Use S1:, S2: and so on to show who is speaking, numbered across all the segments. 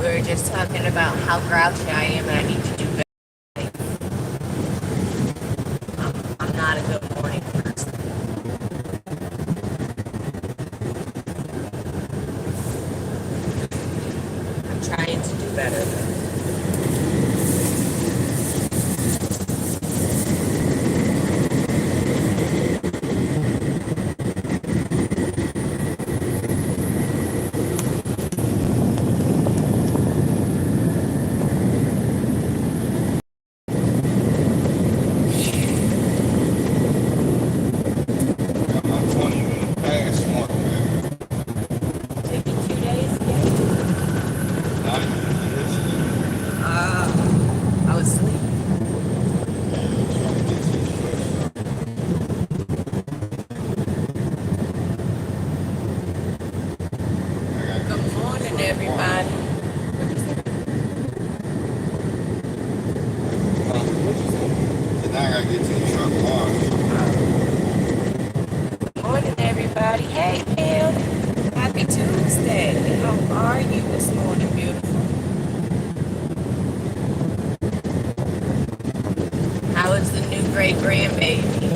S1: We were just talking about how grouchy I am and I need to do better. I'm not a good morning person. I'm trying to do better though. Take you 2 days again? I was asleep. Good morning, everybody. Good morning, everybody. Hey, Kim. Happy Tuesday. How are you this morning, beautiful? How is the new great grandbaby?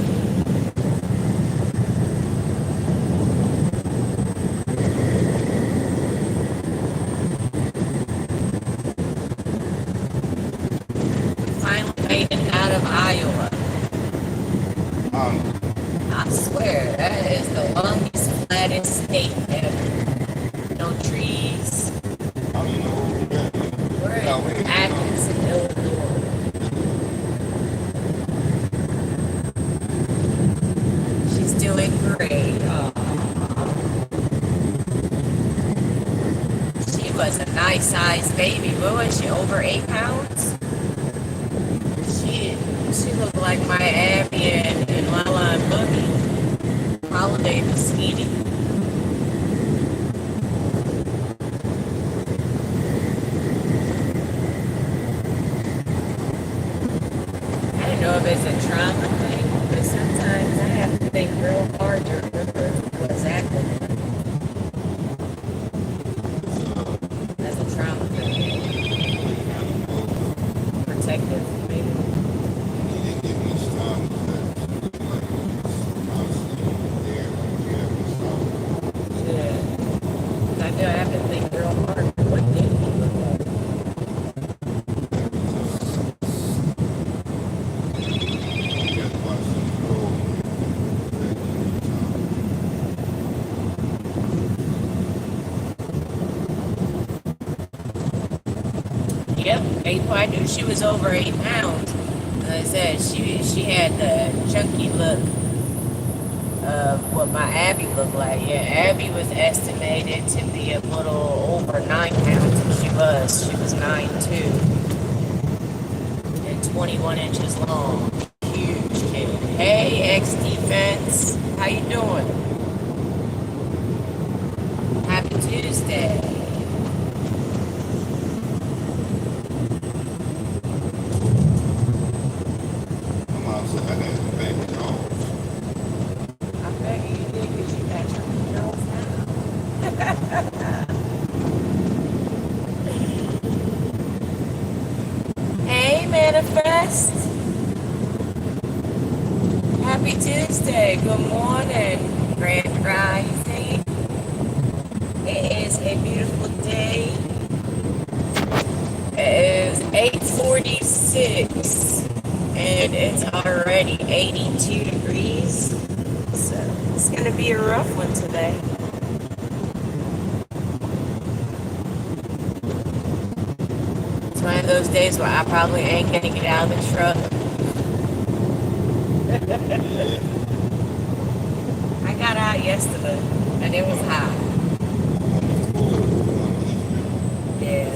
S1: Finally made it out of Iowa. I swear, that is the longest, flattest state ever. No trees. We're in Athens, Illinois. She's doing great. She was a nice sized baby. What was she, over 8 pounds? She looked like my Abby and Lala and Boogie. Holiday was eating. I don't know if it's a trauma thing, but sometimes I have to think real hard to remember what's happening. That's a trauma thing. Protective, maybe. Yeah. I do have to think real hard. What did he look like? Yep, I knew she was over 8 pounds. Like I said, she had the chunky look of what my Abby looked like. Yeah, Abby was estimated to be a little over 9 pounds, and she was. She was 9'2" and 21 inches long. Huge kid. Hey, X Defense, how you doing? Happy Tuesday. I bet you did because you got your girls now. Hey, Manifest. Happy Tuesday. Good morning, Grand Rising. It is a beautiful day. It is 8:46 and it's already 82 degrees. So it's going to be a rough one today. It's one of those days where I probably ain't going to get out of the truck. I got out yesterday and it was hot. Yeah.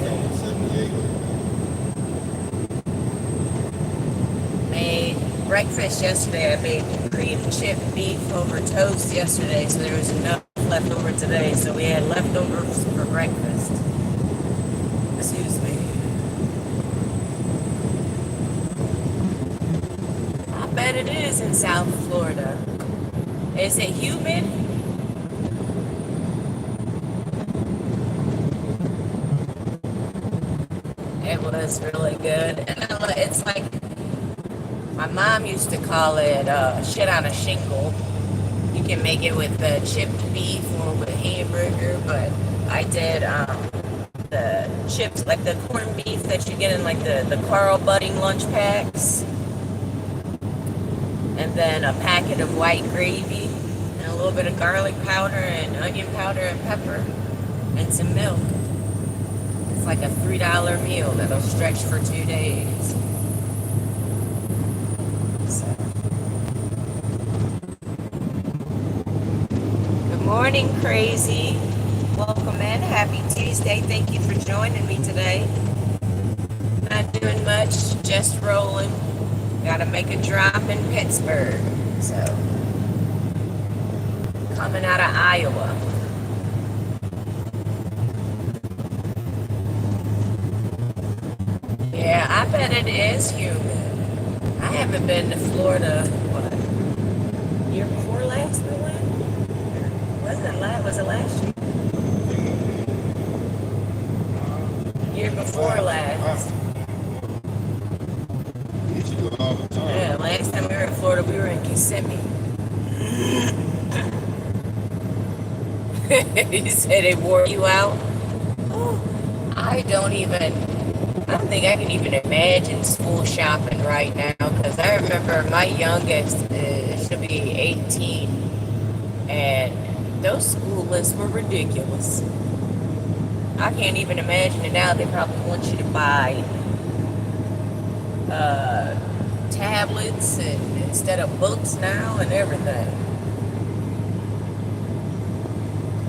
S1: Made breakfast yesterday. I made cream chip beef over toast yesterday, so there was enough left over today. So we had leftovers for breakfast. Excuse me. I bet it is in South Florida. Is it humid? It was really good. And it's like, my mom used to call it shit on a shingle. You can make it with chipped beef or with hamburger, but I did the chips, like the corned beef that you get in like the Carl Budding lunch packs. And then a packet of white gravy and a little bit of garlic powder and onion powder and pepper and some milk. It's like a $3 meal that'll stretch for 2 days. So. Good morning, crazy. Welcome in. Happy Tuesday. Thank you for joining me today. Not doing much, just rolling. Gotta make a drop in Pittsburgh. So, coming out of Iowa. Yeah, I bet it is humid. I haven't been to Florida, what, year before last we went? Was it last year? Year before last. Yeah, last time we were in Florida, we were in Kissimmee. You said it wore you out? Oh, I don't think I can even imagine school shopping right now, because I remember my youngest, she'll be 18, and those school lists were ridiculous. I can't even imagine it now. They probably want you to buy tablets and instead of books now and everything.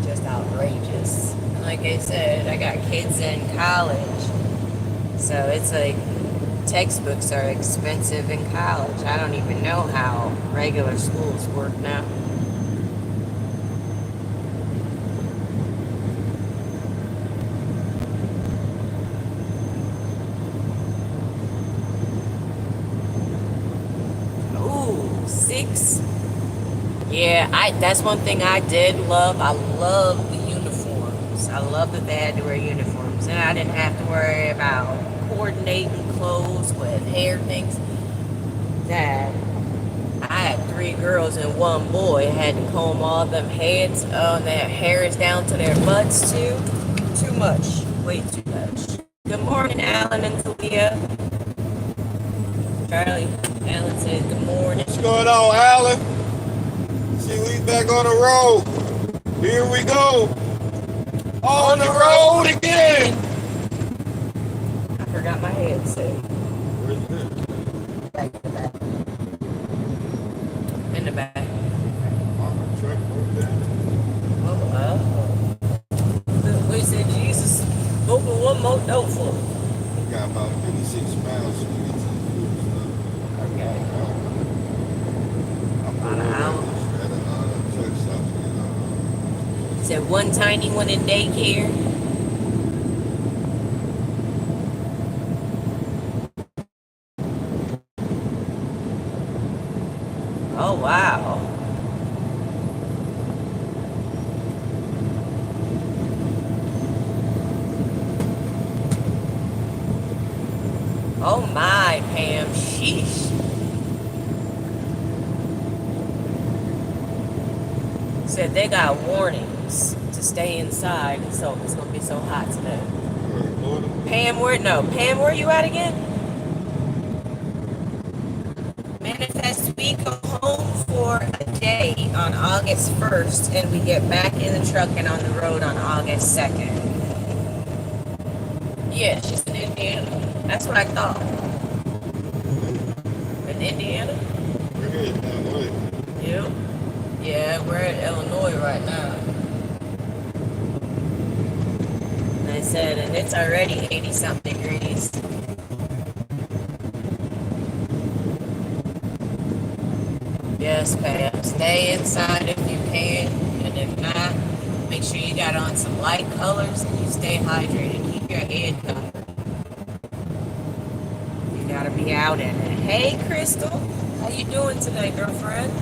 S1: Just outrageous. Like I said, I got kids in college, so it's like textbooks are expensive in college. I don't even know how regular schools work now. Yeah, that's one thing I did love. I love the uniforms. I love that they had to wear uniforms. And I didn't have to worry about coordinating clothes with hair things. That I had 3 girls and 1 boy. I had to comb all them heads. Oh, and their hair is down to their butts too. Too much. Way too much. Good morning, Alan and Talia. Charlie, Alan says good morning.
S2: What's going on, Alan? See, we back on the road. Here we go. On the road again.
S1: I forgot my headset.
S2: Where's it?
S1: Back in the back. In the back.
S2: On the truck over there.
S1: We said, Jesus, open one more door for me.
S2: We got about 56 miles to get to the food.
S1: Okay.
S2: I'm
S1: About an hour.
S2: Truck stop.
S1: Said one tiny one in daycare. Oh, wow. Oh my, Pam. Sheesh. Said they got warnings to stay inside, so it's gonna be so hot today. Pam, where you at again? Manifest we go home for a day on August 1st, and we get back in the truck and on the road on August 2nd. Yeah, she's in Indiana. That's what I thought. In Indiana? Yep. Yeah, we're in Illinois right now. And I said, and it's already 80-something degrees. Yes, Pam. Stay inside if you can, and if not, make sure you got on some light colors and you stay hydrated. Keep your head covered. You gotta be out in it. Hey, Crystal, how you doing today, girlfriend?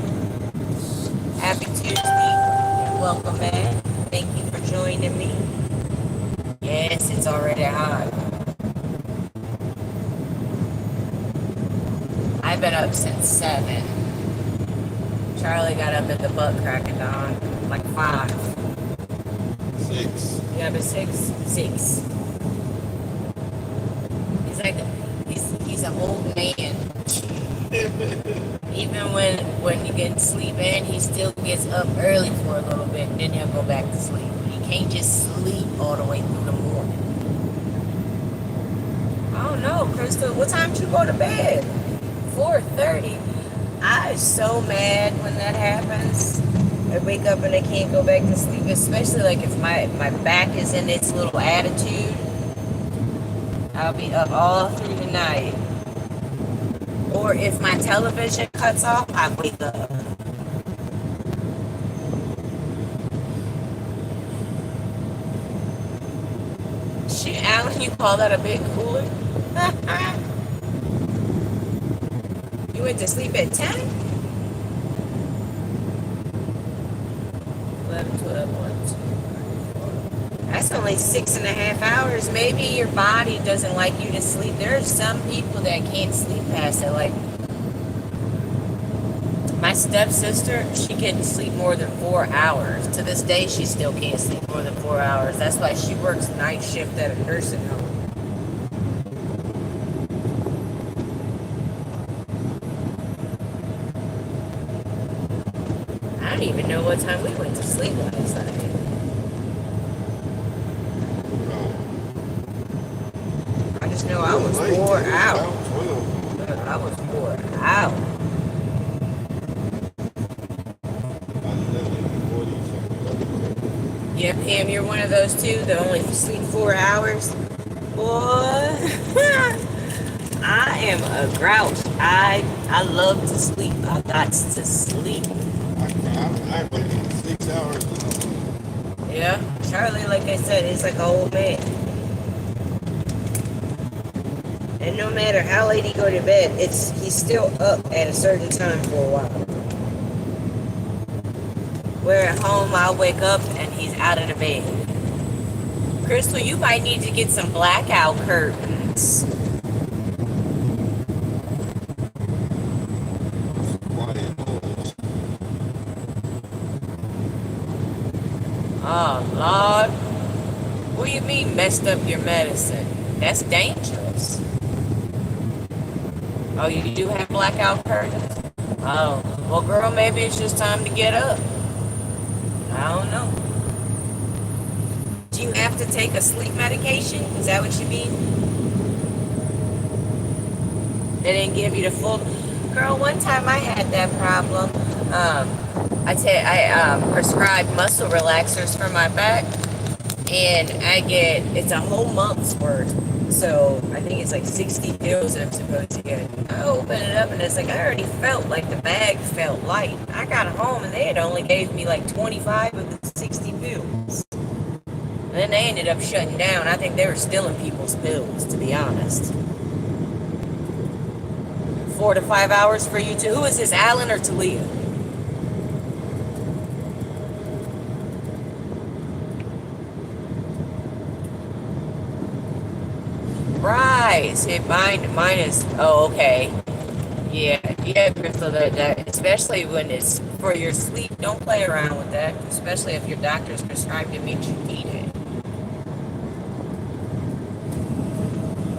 S1: Happy Tuesday. Welcome back. Thank you for joining me. Yes, it's already hot. I've been up since 7. Charlie got up at the butt crack of dawn, like 5.
S2: 6.
S1: You got up at 6? 6. He's like, he's an old man. Even when he gets sleep in, he still gets up early for a little bit, and then he'll go back to sleep. He can't just sleep all the way through the morning. I don't know, Crystal. What time did you go to bed? 4:30. I am so mad when that happens. I wake up and I can't go back to sleep, especially like if my back is in its little attitude. I'll be up all through the night. Or if my television cuts off, I wake up. Shit, Alan, you call that a bit cooler? You went to sleep at 10? 11, 12, 1, 2, 3, 4. That's only 6.5 hours. Maybe your body doesn't like you to sleep. There are some people that can't sleep past it. Like my stepsister, she couldn't sleep more than 4 hours. To this day, she still can't sleep more than 4 hours. That's why she works night shift at a nursing home. I don't even know what time we went to sleep last night. I just know I was wore out. I was wore out. Yeah, Pam, you're one of those too that only sleep 4 hours. Boy, I am a grouch. I love to sleep. I got to sleep.
S2: I wake up 6 hours.
S1: Yeah, Charlie, like I said, is like an old man. And no matter how late he go to bed, he's still up at a certain time for a while. Where at home, I'll wake up and he's out of the bed. Crystal, you might need to get some blackout curtains. Oh, Lord. What do you mean messed up your medicine? That's dangerous. Oh, you do have blackout curtains? Oh, well, girl, maybe it's just time to get up. I don't know. Do you have to take a sleep medication? Is that what you mean? They didn't give you the full... Girl, one time I had that problem. I prescribed muscle relaxers for my back, and it's a whole month's worth. So I think it's like 60 pills I'm supposed to get. I opened it up and it's like I already felt like the bag felt light. I got home and they had only gave me like 25 of the 60 pills. And then they ended up shutting down. I think they were stealing people's pills, to be honest. 4 to 5 hours for you too. Who is this, Alan or Talia? Right. See, mine is. Oh, okay. Yeah, Crystal. That especially when it's for your sleep, don't play around with that. Especially if your doctor's prescribed it, means you need it.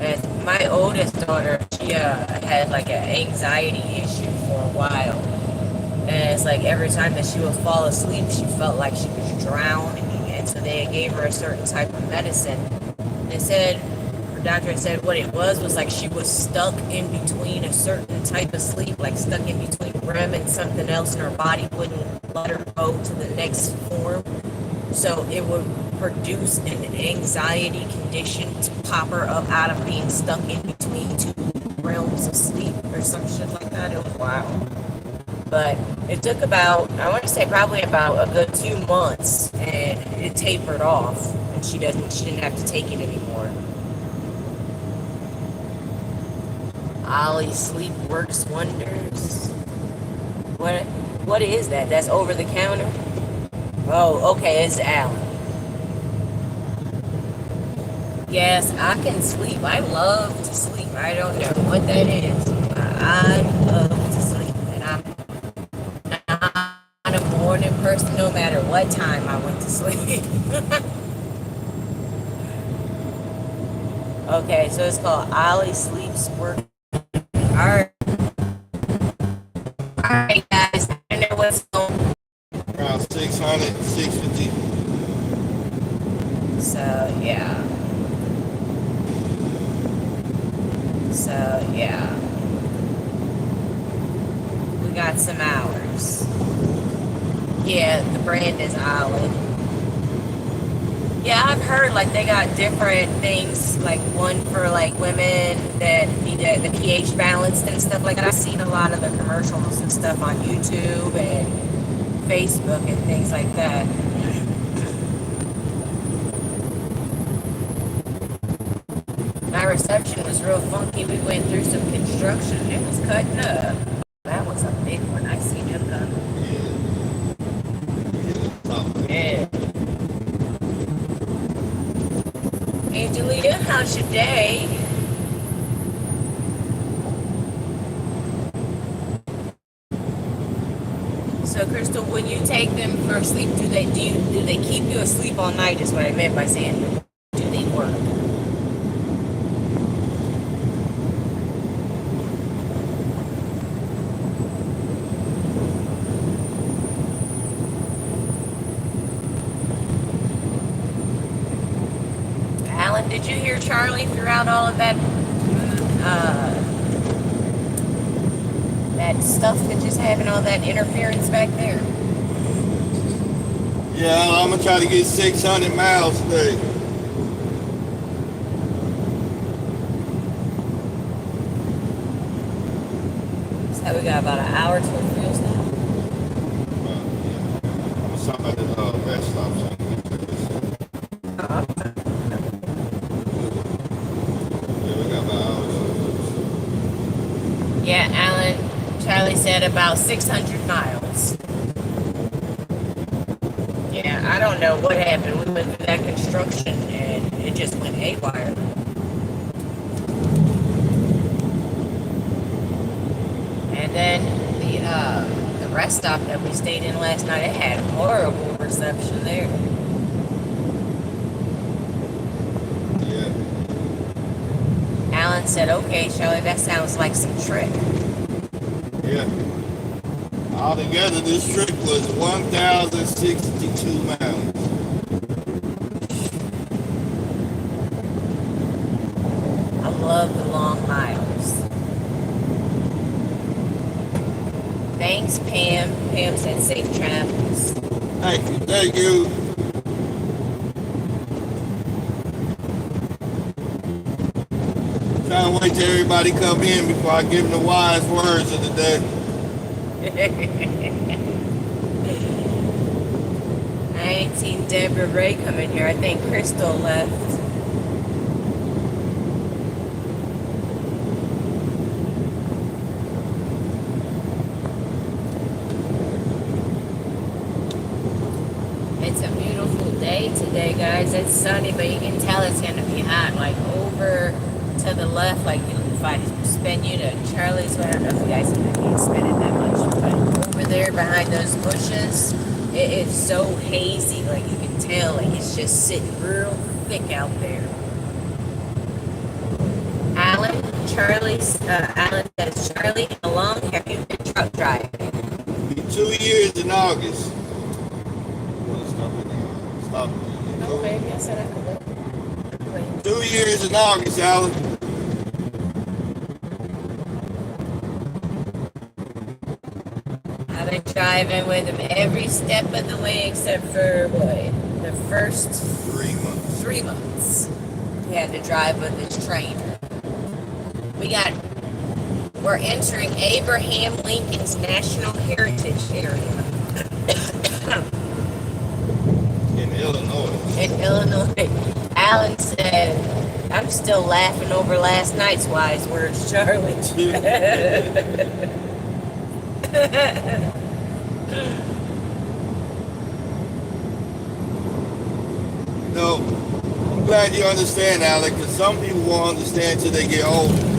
S1: And my oldest daughter, she had like an anxiety issue for a while, and it's like every time that she would fall asleep, she felt like she was drowning, and so they gave her a certain type of medicine. They said. Doctor said what it was like she was stuck in between a certain type of sleep, like stuck in between REM and something else, and her body wouldn't let her go to the next form. So it would produce an anxiety condition to pop her up out of being stuck in between two realms of sleep or some shit like that. It was wild. But it took about, I want to say probably about a good 2 months, and it tapered off, and she didn't have to take it anymore. Ollie Sleep Works Wonders. What is that? That's over the counter? Oh, okay, it's Alan. Yes, I can sleep. I love to sleep. I don't know what that is. I love to sleep, and I'm not a morning person no matter what time I went to sleep. Okay, so it's called Ollie Sleeps Work. Alright, alright guys, I know what's going.
S2: Around 600, 650.
S1: So yeah. So yeah. We got some hours. Yeah, the brand is Ollie. Yeah, I've heard like they got different things, like one for like women that need the pH balanced and stuff like that. I've seen a lot of the commercials and stuff on YouTube and Facebook and things like that. My reception was real funky. We went through some construction. It was cutting up. That was a big one. I seen him coming. Yeah. Angelita, how's your day? So, Crystal, when you take them for sleep, do they keep you asleep all night? Is what I meant by saying, do they work? Alan, did you hear Charlie throughout all of that? That stuff that just having all that interference back there.
S2: Yeah, I'm gonna try to get 600 miles today.
S1: So we got about an hour to the fuel stop.
S2: I'm gonna stop at the rest stop. Yeah, we got about hours.
S1: Yeah, Alan, Charlie said about 600 miles. Yeah, I don't know what happened. We went through that construction and it just went haywire. And then the rest stop that we stayed in last night, it had horrible reception there.
S2: Yeah.
S1: Alan said, okay, Charlie, that sounds like some trick.
S2: Yeah. Altogether, this trip was 1,062 miles.
S1: I love the long miles. Thanks, Pam. Pam said safe travels.
S2: Thank you, thank you. Trying to wait till everybody come in before I give them the wise words of the day.
S1: I ain't seen Deborah Ray come in here. I think Crystal left. It's a beautiful day today, guys. It's sunny, but you can tell it's going to be hot. Like over to the left, like if I spin you to Charlie's, I don't know if you guys can spin it that much, but over there behind those bushes, it is so hazy, like you can tell, like it's just sitting real thick out there. Alan says, Charlie, how long have you been truck driving?
S2: 2 years in August. Stop.
S1: No, baby, I said I could wait.
S2: 2 years in August, Alan.
S1: I've been driving with him every step of the way except for what? The first
S2: 3 months.
S1: 3 months. He had to drive with his trainer. We're entering Abraham Lincoln's National Heritage Area.
S2: In Illinois.
S1: In Illinois. Alan said, I'm still laughing over last night's wise words, Charlie.
S2: No, I'm glad you understand, Alec, because some people won't understand till they get older.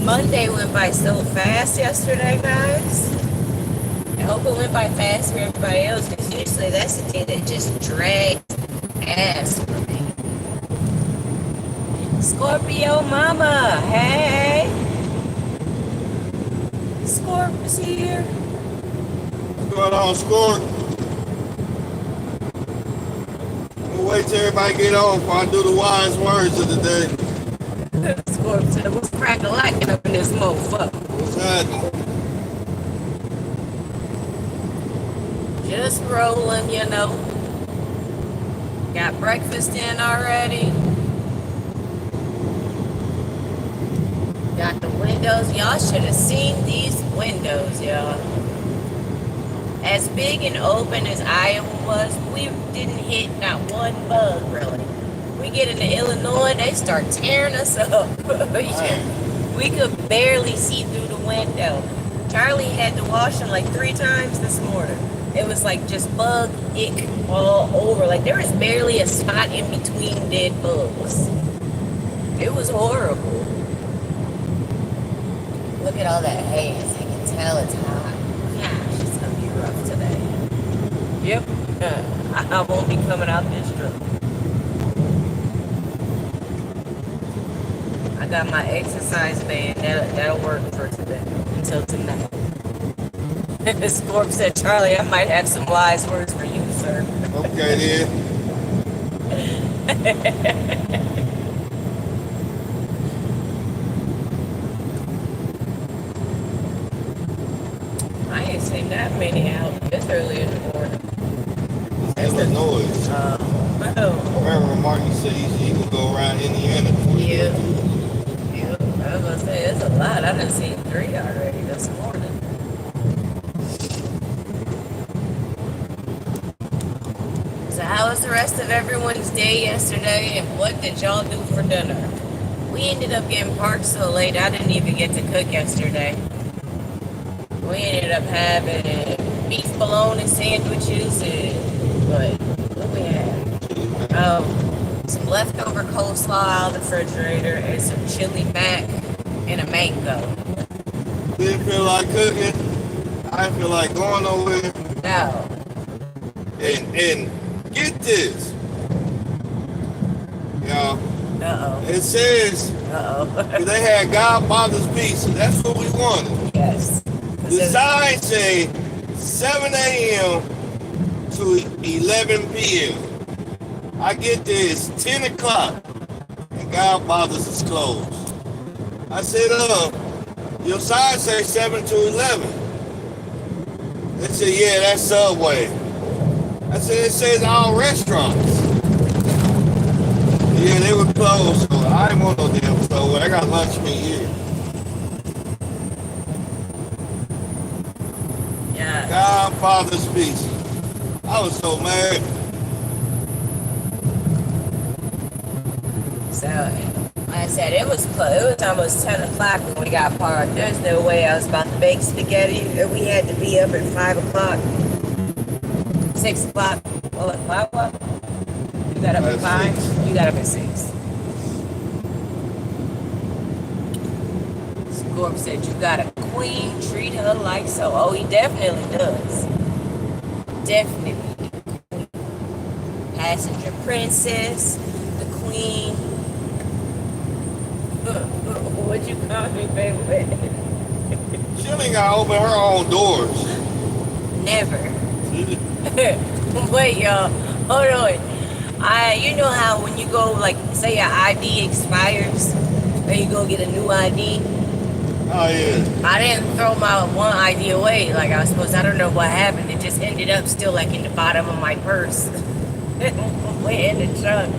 S1: Monday went by so fast yesterday, guys. I hope it went by fast for everybody else, because usually that's the day that just drags ass for me. Scorpio Mama, hey! Scorp is here.
S2: What's going on, Scorp? We'll wait till everybody get on before I do the wise words of the day.
S1: Scorp said, what's crack-a-lacking up in this motherfucker?
S2: What's happening?
S1: Just rolling, you know. Got breakfast in already. Got the windows. Y'all should have seen these windows, y'all. As big and open as Iowa was, we didn't hit not one bug, really. We get into Illinois, they start tearing us up. We could barely see through the window. Charlie had to wash them like 3 times this morning. It was like just bug ick all over. Like there was barely a spot in between dead bugs. It was horrible. Look at all that haze. I can tell it's hot. Gosh, it's gonna be rough today. Yep. I won't be coming out this truck. I got my exercise band. That'll work for today until tonight. Scorp said, Charlie, I might have some wise words for you, sir.
S2: Okay, then.
S1: I ain't seen that many out this early in the morning.
S2: Illinois. Reverend Martin said he would go around Indiana.
S1: Yeah. I was gonna say, it's a lot. I done seen 3 already this morning. So how was the rest of everyone's day yesterday, and what did y'all do for dinner? We ended up getting parked so late, I didn't even get to cook yesterday. We ended up having beef bologna sandwiches and what we had? Some leftover coleslaw out of the refrigerator and some chili mac and a mango.
S2: Didn't feel like cooking. I didn't feel like going nowhere.
S1: No.
S2: And get this. Y'all.
S1: Uh-oh.
S2: It says they had God Father's peace. That's what we wanted.
S1: Yes.
S2: The sign say 7 a.m. to 11 p.m. I get this 10 o'clock and God Father's is closed. I said, your sign say 7 to 11. They said, yeah, that's Subway. I said, it says all restaurants. Yeah, they were closed, so I didn't want no damn Subway. I got lunch meat here.
S1: Yeah.
S2: God Father's peace. I was so mad.
S1: So, like I said, it was close. It was almost 10 o'clock when we got parked. There's no way I was about to bake spaghetti. We had to be up at 5 o'clock. 6 o'clock. Well, at 5 o'clock? You got up at 5? You got up at 6. Scorp said you got a queen, treat her like so. Oh, he definitely does. Definitely. Passenger princess, the queen. What'd you call me, baby?
S2: She ain't gotta open her own doors.
S1: Never. Wait, y'all. Hold on. You know how when you go, like, say your ID expires, then you go get a new ID?
S2: Oh, yeah.
S1: I didn't throw my one ID away like I was supposed to. I don't know what happened. It just ended up still, like, in the bottom of my purse. Way in the trunk.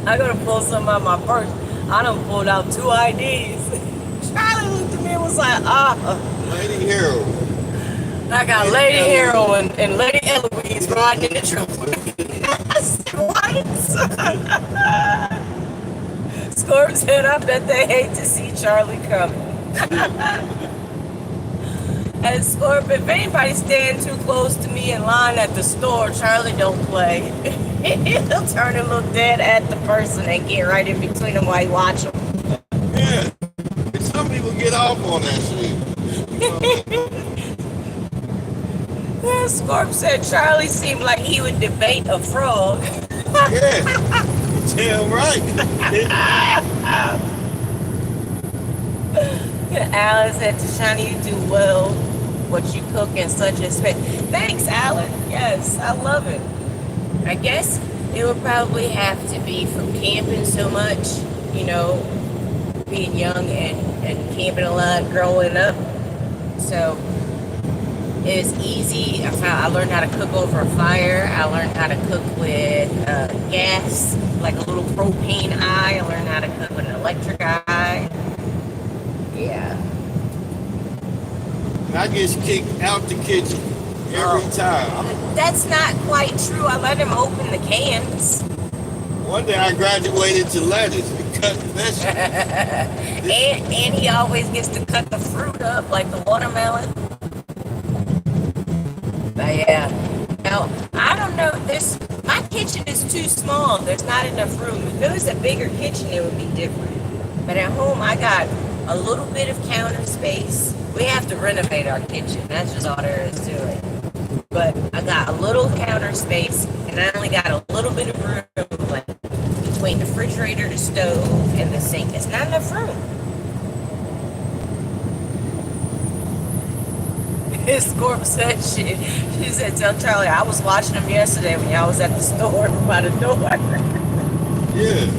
S1: I gotta pull something out of my purse. I done pulled out 2 IDs. Charlie looked at me and was like,
S2: Lady Hero.
S1: I got Lady Hero and Lady Eloise riding in the truck. I said, what? Scorp said, I bet they hate to see Charlie coming. And Scorp, if anybody stand too close to me in line at the store, Charlie don't play. He'll turn and look dead at the person and get right in between them while he watch them.
S2: Yeah. Some people get off on that shit.
S1: Scorp said Charlie seemed like he would debate a frog.
S2: Yeah, damn right.
S1: Alan said, Tashanna, you do well what you cook in such a space. Thanks, Alan. Yes, I love it. I guess it would probably have to be from camping so much, being young and camping a lot growing up. So it's easy. I learned how to cook over a fire. I learned how to cook with gas, like a little propane eye. I learned how to cook with an electric eye. Yeah.
S2: I get kicked out the kitchen every time.
S1: That's not quite true. I let him open the cans.
S2: One day I graduated to lettuce because vegetables.
S1: and he always gets to cut the fruit up, like the watermelon. But yeah. Now, I don't know. My kitchen is too small. There's not enough room. If it was a bigger kitchen, it would be different. But at home, I got a little bit of counter space. We have to renovate our kitchen. That's just all there is to it. But I got a little counter space, and I only got a little bit of room, like between the refrigerator, the stove, and the sink. It's not enough room. Scorp said she said, tell Charlie, I was watching him yesterday when y'all was at the store by the door.
S2: Yeah.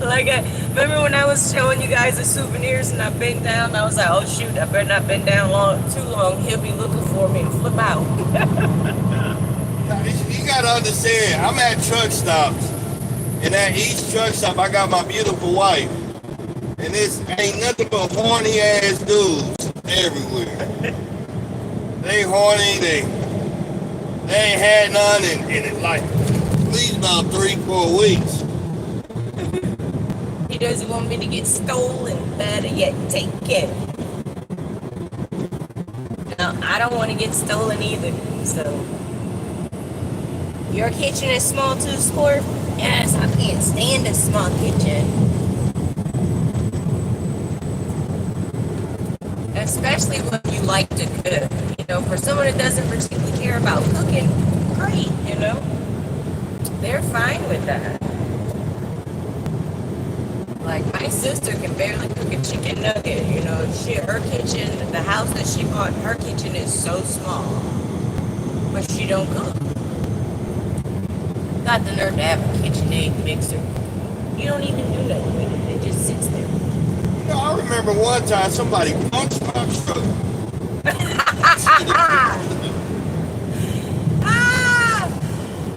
S1: Like, remember when I was showing you guys the souvenirs and I bent down? I was like, oh shoot, I better not bend down too long. He'll be looking for me and flip out.
S2: You gotta understand, I'm at truck stops, and at each truck stop, I got my beautiful wife, and this ain't nothing but horny ass dudes everywhere. They horny, they ain't had none in like at least about 3-4 weeks.
S1: He doesn't want me to get stolen, better yet taken. No, I don't want to get stolen either. So, your kitchen is small too, Scorp? Yes, I can't stand a small kitchen. Especially when you like to cook. For someone that doesn't particularly care about cooking, great, They're fine with that. Like, my sister can barely cook a chicken nugget, her kitchen, the house that she bought, her kitchen is so small. But she don't cook. Got the nerve to have a KitchenAid mixer. You don't even do nothing with it. It just sits there.
S2: I remember one time somebody punched my truck.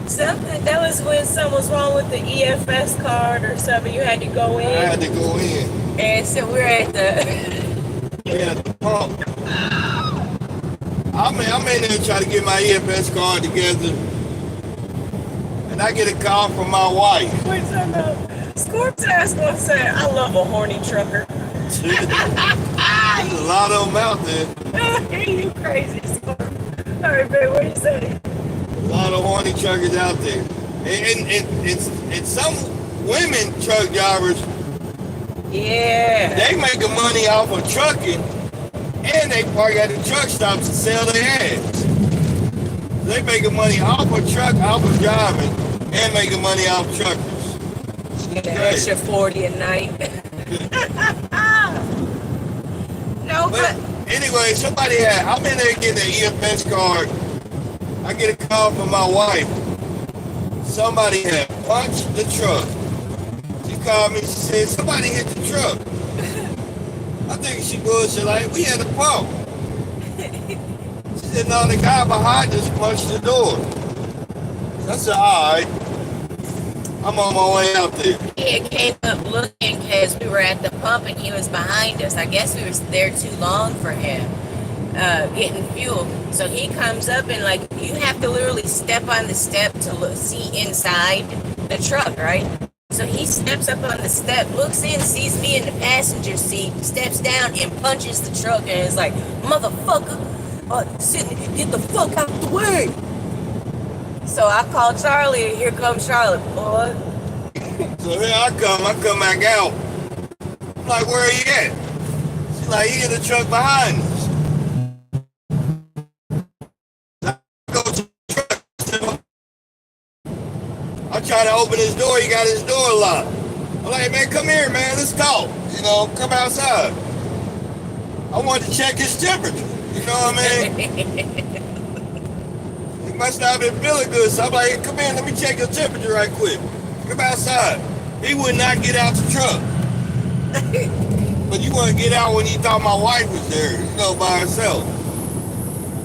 S1: Something, that was when something was wrong with the EFS card or something. You had to go in.
S2: I had to go in.
S1: And so we're at the
S2: pump. I'm in there trying to get my EFS card together, and I get a call from my wife.
S1: Wait, time out. Scorp's ass gonna say, I love a horny trucker.
S2: There's a lot of them out there.
S1: You crazy, Scorp. All right, babe, what you say?
S2: A lot of horny truckers out there. And some women truck drivers,
S1: yeah,
S2: they making money off of trucking, and they park at the truck stops and sell their ass. They making money off of driving, and making money off truckers.
S1: Get an extra 40 a night. No, but
S2: anyway, I'm in there getting an EFS card. I get a call from my wife. Somebody had punched the truck. She called me, she said, somebody hit the truck. I think she bullshit, like, we had a pump. She said, no, the guy behind us punched the door. I said, all right. I'm on my way out there.
S1: He came up looking because we were at the pump and he was behind us. I guess we were there too long for him. Getting fuel. So he comes up and like you have to literally step on the step to see inside the truck, right? So he steps up on the step, looks in, sees me in the passenger seat, steps down and punches the truck and is like, motherfucker, get the fuck out the way. So I call Charlie and here comes Charlie, boy.
S2: So here I come back out. I'm like, where are you at? like, he in the truck behind us. I go to the truck. I try to open his door. He got his door locked. I'm like, man, come here, man. Let's talk. You know, come outside. I wanted to check his temperature. You know what I mean? He must not have been feeling good. So I'm like, come here, let me check your temperature right quick. Come outside. He would not get out the truck. But you want to get out when you thought my wife was there, you know, by herself.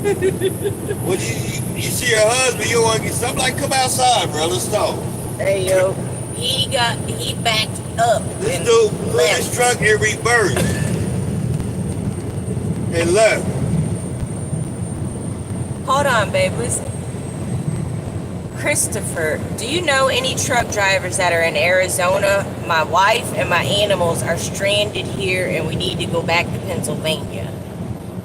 S2: When you see her husband, you want to get something like, come outside, bro. Let's talk.
S1: Hey, yo. He backed up.
S2: This dude put his truck in reverse and left.
S1: Hold on, babe. Listen. Christopher, do you know any truck drivers that are in Arizona? My wife and my animals are stranded here and we need to go back to Pennsylvania.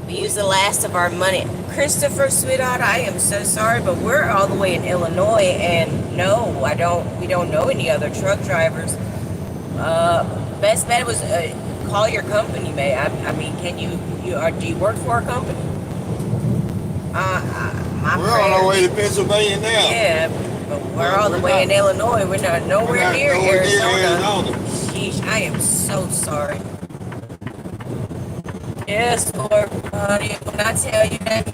S1: We use the last of our money. Christopher, sweetheart, I am so sorry, but we're all the way in Illinois, and no, we don't know any other truck drivers. Best bet was call your company, mate. I mean, do you work for a company?
S2: We're on our way to Pennsylvania now.
S1: Yeah, but we're all the way in Illinois. We're nowhere near Arizona. Sheesh, I am so sorry. Yes, Lord, honey, when I tell you that,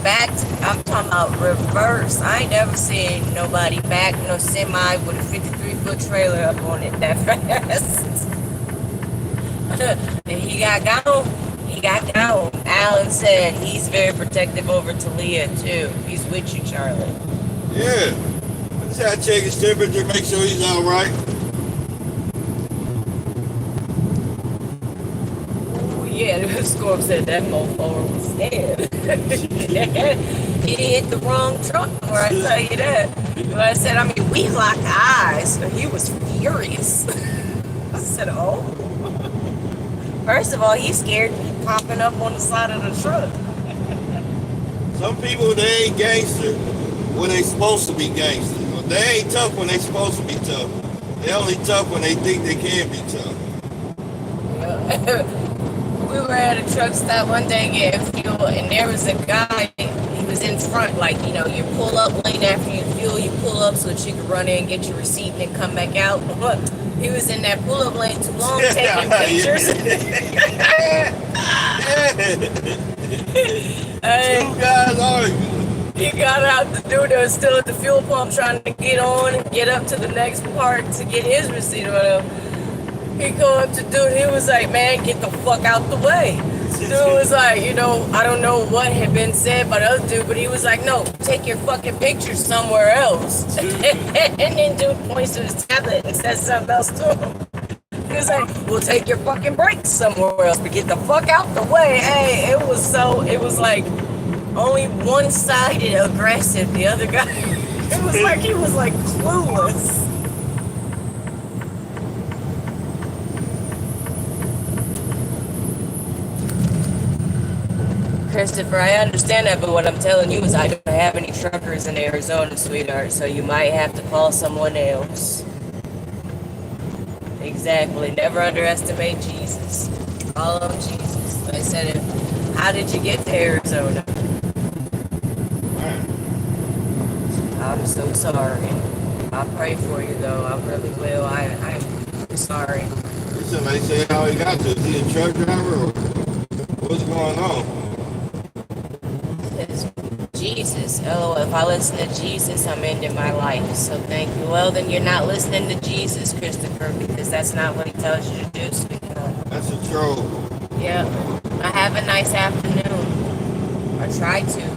S1: man, I'm talking about reverse. I ain't never seen nobody back no semi with a 53-foot trailer up on it that fast. And he got gone. Alan said he's very protective over Talia, too. He's with you, Charlie.
S2: Yeah. I just had to check his temperature, make sure he's all right.
S1: Yeah, the Scorp said that mofo was scared. He hit the wrong truck, where I tell you that. But I said, we locked eyes. So he was furious. I said, oh. First of all, he's scared popping up on the side of the truck.
S2: Some people, they ain't gangster when they supposed to be gangster. They ain't tough when they supposed to be tough. They only tough when they think they can be tough.
S1: We were at a truck stop one day getting fuel, and there was a guy. He was in front, like, you know, you pull up lane after you fuel, you pull up so that you can run in, get your receipt, and then come back out. He was in that pull-up lane too long, taking pictures.
S2: Two guys arguing.
S1: He got out, the dude that was still at the fuel pump trying to get on and get up to the next part to get his receipt or whatever. He go up to dude, he was like, man, get the fuck out the way. Dude was like, you know, I don't know what had been said by the other dude, but he was like, no, take your fucking picture somewhere else. And then dude points to his tablet and says something else to him. He was like, well, take your fucking brakes somewhere else, but get the fuck out the way. Hey, it was like only one-sided aggressive. The other guy, it was like he was like clueless. Christopher, I understand that, but what I'm telling you is I don't have any truckers in Arizona, sweetheart, so you might have to call someone else. Exactly. Never underestimate Jesus. Call on Jesus. I said, how did you get to Arizona? I'm so sorry. I'll pray for you, though. I really will. I'm sorry.
S2: Somebody say how he got to. Is he a truck driver or what's going on?
S1: Jesus. Oh, if I listen to Jesus, I'm ending my life. So thank you. Well, then you're not listening to Jesus, Christopher, because that's not what he tells you to do, sweetheart.
S2: That's a troll.
S1: Yeah. I have a nice afternoon. I try to.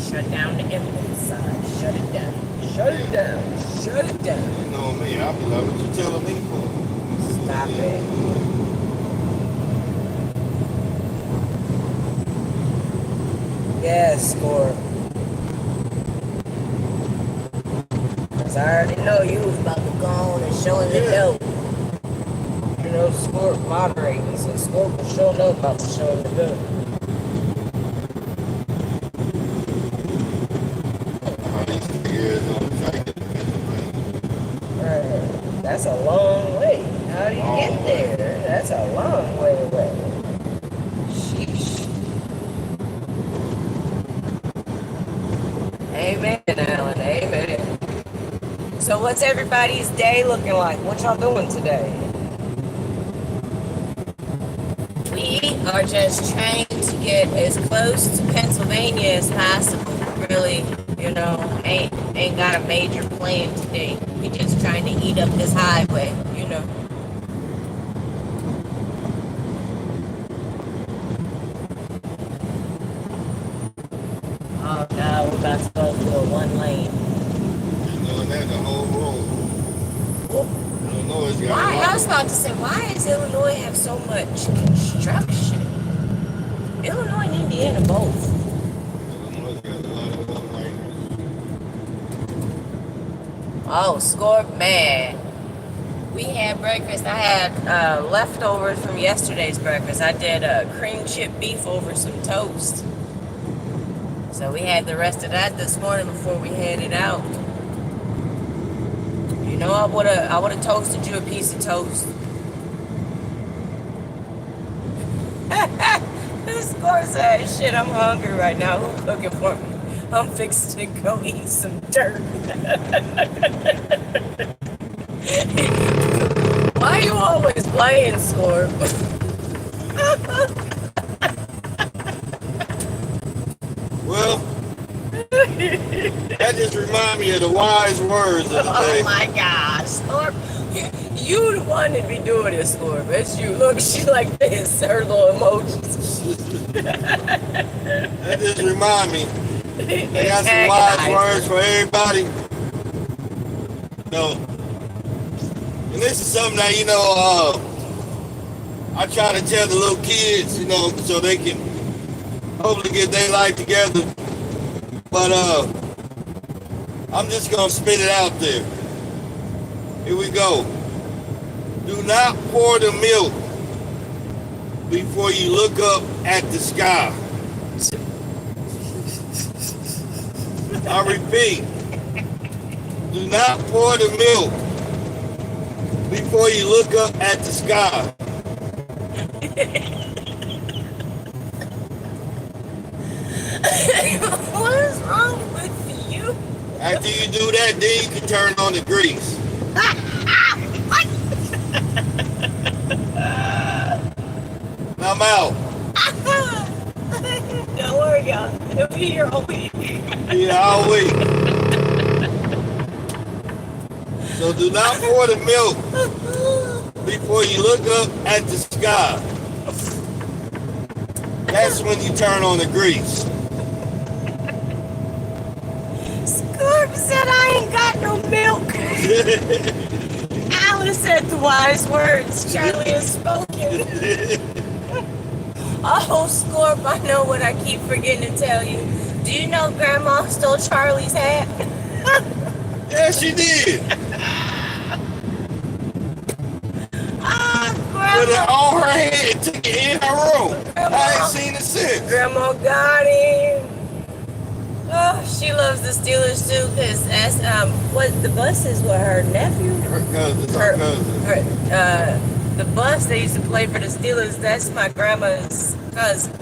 S1: Shut down the evidence side. Shut it down. Shut it down. Shut it down.
S2: You know me. I'll be like, what you telling me for?
S1: Stop it. Yeah, score. Because I already know you was about to go on and show him the dope. You know, know Scorp moderating, so Scorp was showing up about to show him the gun. That's a long way. How do you get there? That's a long way away. Sheesh. Amen, Alan. Amen. So what's everybody's day looking like? What y'all doing today? We are just trying to get as close to Pennsylvania as possible. Really, ain't got a major plan today. We just trying to eat up this highway, Oh no, we're about to go through a one lane.
S2: That's the whole road. Illinois got
S1: Why? I was about to say, why does Illinois have so much construction? Illinois and Indiana both.
S2: Illinois got a lot of one-liners.
S1: Oh, Scorp, man. We had breakfast. I had leftovers from yesterday's breakfast. I did cream chip beef over some toast. So we had the rest of that this morning before we headed out. I would've toasted you a piece of toast. This Scorp said, shit, I'm hungry right now. Who's cooking for me? I'm fixing to go eat some dirt. Why are you always playing, Scorp?
S2: Well, that just reminds me of the wise words of the day.
S1: Oh my gosh, Scorp. You the one that be doing this, Scorp. It's you. Look, she like this. Her little emojis.
S2: That just reminds me. They got some wise words for everybody. And this is something that, I try to tell the little kids, so they can hopefully get their life together. But I'm just going to spit it out there. Here we go. Do not pour the milk before you look up at the sky. I repeat, do not pour the milk before you look up at the sky.
S1: What is wrong with you?
S2: After you do that, then you can turn on the grease. I'm out.
S1: Don't worry, y'all. He'll be here all week.
S2: Yeah, all week. So do not pour the milk before you look up at the sky. That's when you turn on the grease.
S1: Scorp said I ain't got no milk. Alice said the wise words Charlie has spoken. Oh, Scorp, I know what I keep forgetting to tell you. Do you know Grandma stole Charlie's hat?
S2: Yeah, she did. Put it on her head and took it in her room. Grandma, I ain't seen it since.
S1: Grandma got him. Oh, she loves the Steelers too, because the bus is her nephew?
S2: Her cousin.
S1: The bus they used to play for the Steelers, that's my grandma's cousin.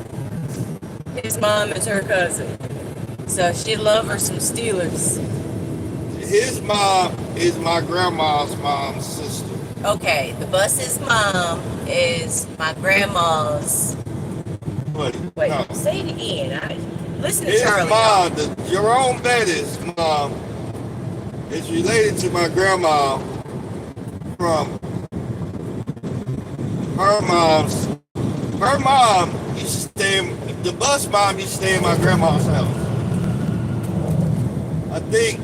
S1: His mom is her cousin. So she loves her some Steelers.
S2: His mom is my grandma's mom's sister.
S1: Okay, the bus's mom is my grandma's. Wait, no. Say it again. Listen to Charlie.
S2: His mom, Jerome Betty's mom, is related to my grandma from her mom's. Her mom used to stay. The bus mom used to stay in my grandma's house. I think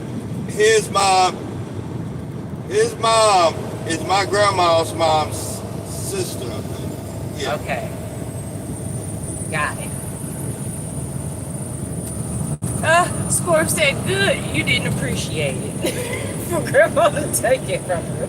S2: his mom is my grandma's mom's sister. Yeah.
S1: Okay. Got it. Scorp said, good, you didn't appreciate it. For Grandma to take it from her.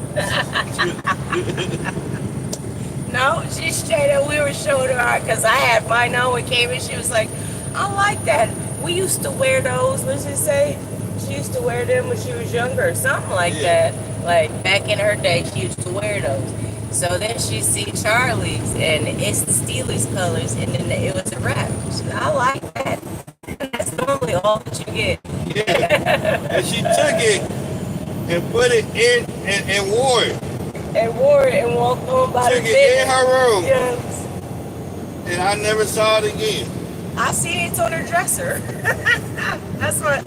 S1: No, she straight up, we were showing her, because I had mine on when came in. She was like, I like that. We used to wear those. Let's just say she used to wear them when she was younger or something like that. Like back in her day, she used to wear those. So then she see Charlie's, and it's the Steelers colors, and then it was a wrap. She said, I like that. That's normally all that you get.
S2: Yeah. And she took it and put it in and wore it.
S1: And wore it and walked on by
S2: Took
S1: the
S2: it
S1: bed.
S2: in her room.
S1: Yes.
S2: And I never saw it again.
S1: I seen it on her dresser. That's what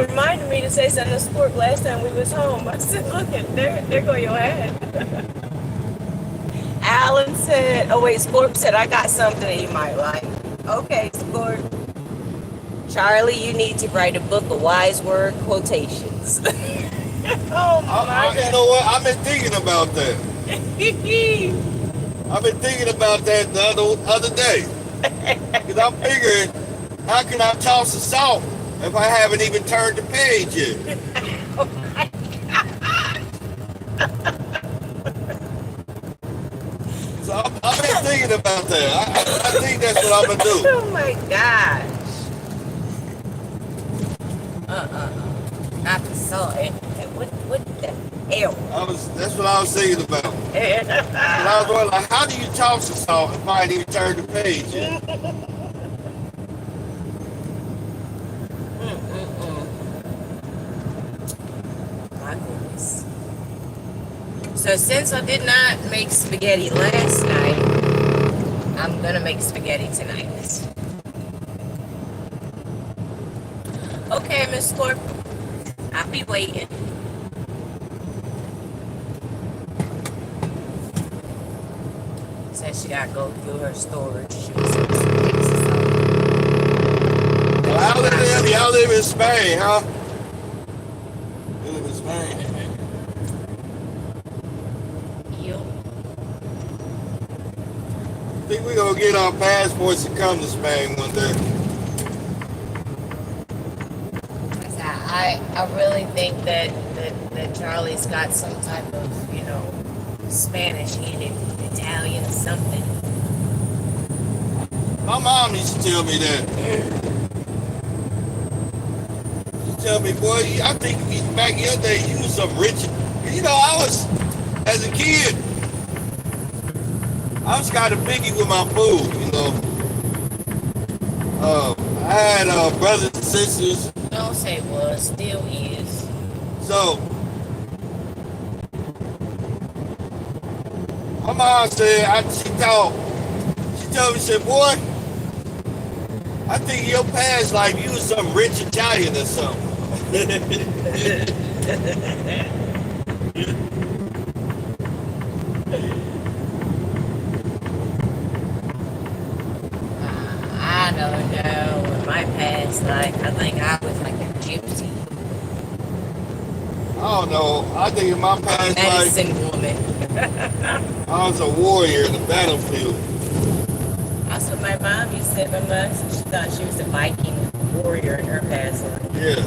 S1: reminded me to say something to Sport last time we was home. I said, look at there go your hat. Alan said, oh wait, Sport said, I got something that you might like. Okay, Sport. Charlie, you need to write a book of wise word quotations. Oh my
S2: You know what? I've been thinking about that. I've been thinking about that the other day. Because I'm figuring, how can I toss the salt if I haven't even turned the page yet?
S1: Oh my God.
S2: So I've been thinking about that. I think that's what I'm going to do.
S1: Oh my gosh. Not the salt. What the hell?
S2: That's what I was thinking about. And I was wondering, like, how do you toss the salt if I ain't even turned the page yet?
S1: My goodness. So since I did not make spaghetti last night, I'm gonna make spaghetti tonight. Okay, Miss Scorp. I'll be waiting. Said she gotta go through her storage. She was
S2: Well, y'all live in Spain, huh? You live in Spain.
S1: Yep.
S2: I think we're gonna get our passports to come to Spain one day.
S1: I really think that Charlie's got some type of, Spanish in it, Italian, something.
S2: My mom used to tell me that. She tell me, boy, I think back in your day you was some rich. I was, as a kid, I was kind of picky with my food, I had brothers and sisters.
S1: Don't say was, still is.
S2: So, my mom said, she told me, she said, boy, I think your past life, you was some rich Italian or something.
S1: I don't know. In my past life, I think I was like a gypsy.
S2: I don't know. I think in my past life,
S1: Medicine woman.
S2: I was a warrior in the battlefield.
S1: That's what my mom used to say. My mom said she thought she was a Viking warrior in her past life.
S2: Yeah.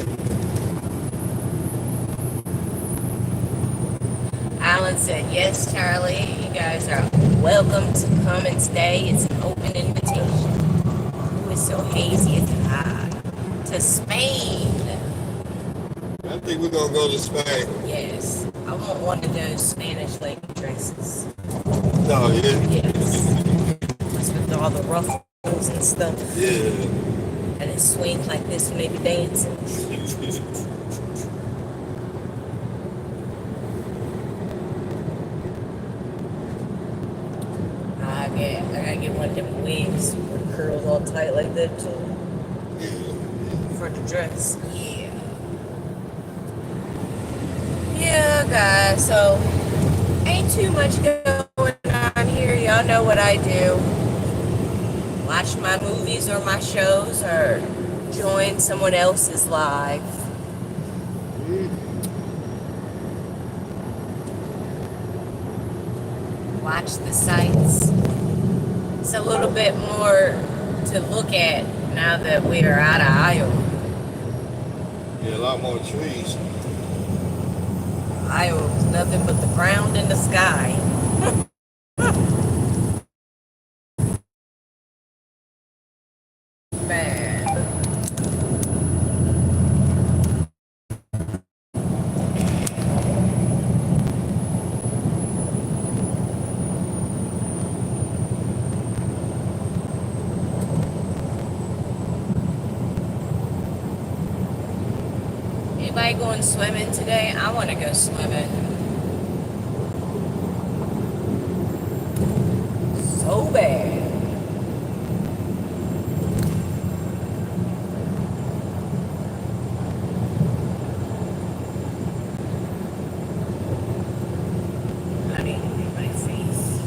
S1: Alan said, yes, Charlie, you guys are welcome to come and stay. It's an open invitation. Ooh, it's so hazy, it's hot. To Spain.
S2: I think we're going to go to Spain.
S1: Yes. I want one of those Spanish lady dresses.
S2: No, yeah?
S1: Yes. Just with all the ruffles and stuff.
S2: Yeah.
S1: And it swings like this when they be dancing. I gotta get one of them wigs with curls all tight like that too. For the dress. Yeah. Yeah, guys, so ain't too much going on here. Y'all know what I do. Watch my movies or my shows or join someone else's live. Watch the sights. It's a little bit more to look at now that we are out of Iowa.
S2: Yeah, a lot more trees.
S1: Iowa was nothing but the ground and the sky. anybody going swimming today? I want to go swimming. So bad. I need to get my face.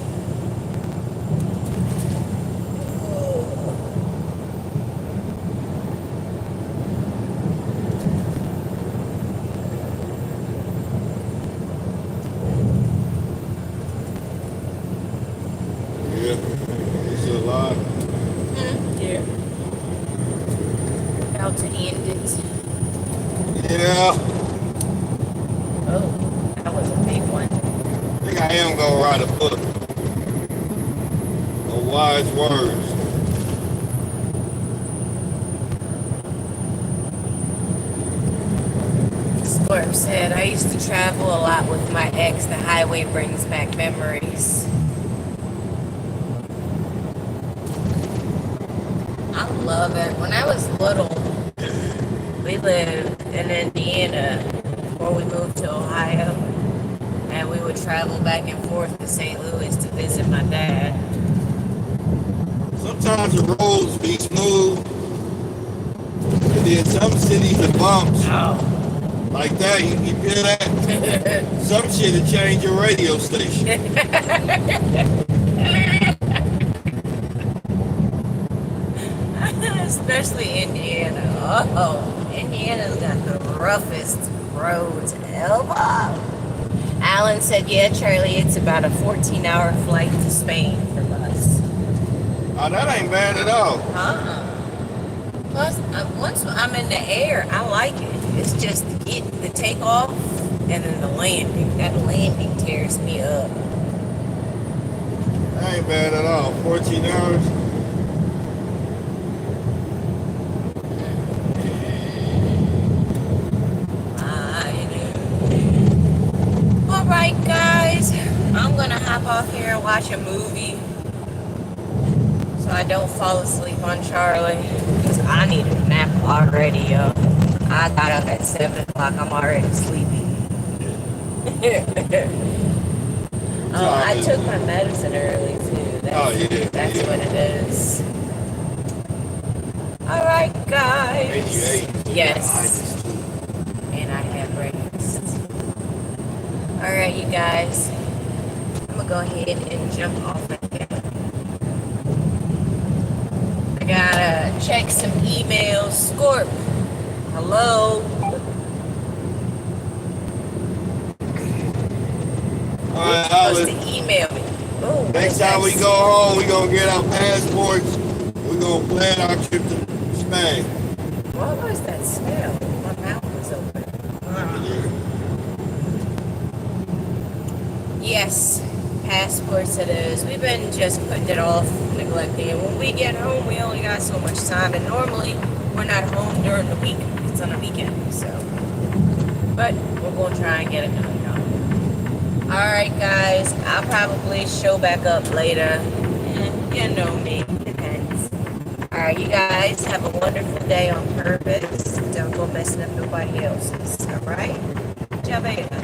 S2: Yeah, it's a lot.
S1: Yeah. About to end it.
S2: Yeah,
S1: Oh, that was a big one.
S2: I think I am gonna write a book of wise words.
S1: Scorp said, I used to travel a lot with my ex. The highway brings back memories. I love it. When I was little, we lived in Indiana before we moved to Ohio. And we would travel back and forth to St. Louis to visit my dad.
S2: Sometimes the roads be smooth, and then some cities are bumps.
S1: Oh.
S2: Like that, you feel that? Some shit to change your radio station.
S1: Especially Indiana. Oh, Indiana's got the roughest roads ever. Alan said, yeah, Charlie, it's about a 14-hour flight to Spain from us.
S2: Oh, that ain't bad at all.
S1: Plus, once I'm in the air, I like it. It's just the takeoff and then the landing. That landing tears me up.
S2: That ain't bad at all. 14 hours.
S1: Alright, guys. I'm going to hop off here and watch a movie so I don't fall asleep on Charlie. Because I need a nap already, yo. I got up at 7 o'clock. I'm already sleepy. I took my medicine early, too. That's what it is. Alright, guys.
S2: And you ate.
S1: Yes. And I had breakfast. Alright, you guys. I'm going to go ahead and jump off again. I gotta check some emails. Scorp. Hello.
S2: Alright,
S1: Supposed
S2: Alan.
S1: to email me. Ooh,
S2: Next time we go home, we're going to get our passports. We're going to plan our trip to Spain.
S1: What was that smell? My mouth was open. Yes, passports it is. We've been just putting it off, neglecting it. When we get home, we only got so much time, and normally we're not home during the week. It's on a weekend, so. But we're going to try and get it done, y'all. Alright, guys. I'll probably show back up later. You know me. Depends. Alright, you guys have a wonderful day on purpose. Don't go messing up nobody else's. Alright? Ciao, beta.